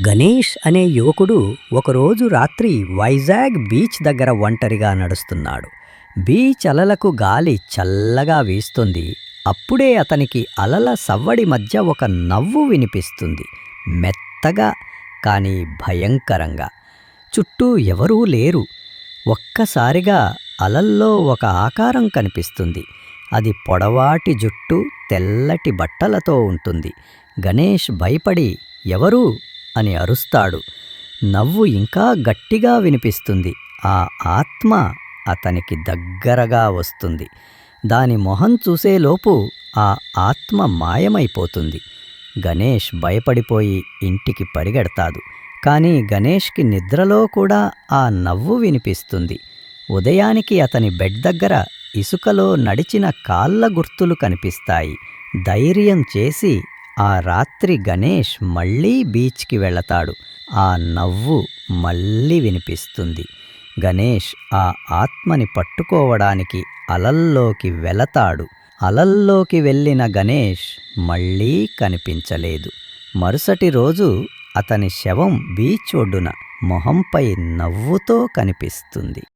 గణేష్ అనే యువకుడు ఒకరోజు రాత్రి వైజాగ్ బీచ్ దగ్గర ఒంటరిగా నడుస్తున్నాడు. బీచ్ అలలకు గాలి చల్లగా వీస్తుంది. అప్పుడే అతనికి అలల సవ్వడి మధ్య ఒక నవ్వు వినిపిస్తుంది. మెత్తగా, కానీ భయంకరంగా. చుట్టూ ఎవరూ లేరు. ఒక్కసారిగా అలల్లో ఒక ఆకారం కనిపిస్తుంది. అది పొడవాటి జుట్టు, తెల్లటి బట్టలతో ఉంటుంది. గణేష్ భయపడి "ఎవరు?" అని అరుస్తాడు. నవ్వు ఇంకా గట్టిగా వినిపిస్తుంది. ఆ ఆత్మ అతనికి దగ్గరగా వస్తుంది. దాని మొహం చూసేలోపు ఆ ఆత్మ మాయమైపోతుంది. గణేష్ భయపడిపోయి ఇంటికి పరిగెడతాడు. కానీ గణేష్కి నిద్రలో కూడా ఆ నవ్వు వినిపిస్తుంది. ఉదయానికి అతని బెడ్ దగ్గర ఇసుకలో నడిచిన కాళ్ళ గుర్తులు కనిపిస్తాయి. ధైర్యం చేసి ఆ రాత్రి గణేష్ మళ్ళీ బీచ్కి వెళతాడు. ఆ నవ్వు మళ్ళీ వినిపిస్తుంది. గణేష్ ఆ ఆత్మని పట్టుకోవడానికి అలల్లోకి వెళతాడు. అలల్లోకి వెళ్ళిన గణేష్ మళ్ళీ కనిపించలేదు. మరుసటి రోజు అతని శవం బీచ్ ఒడ్డున మొహంపై నవ్వుతో కనిపిస్తుంది.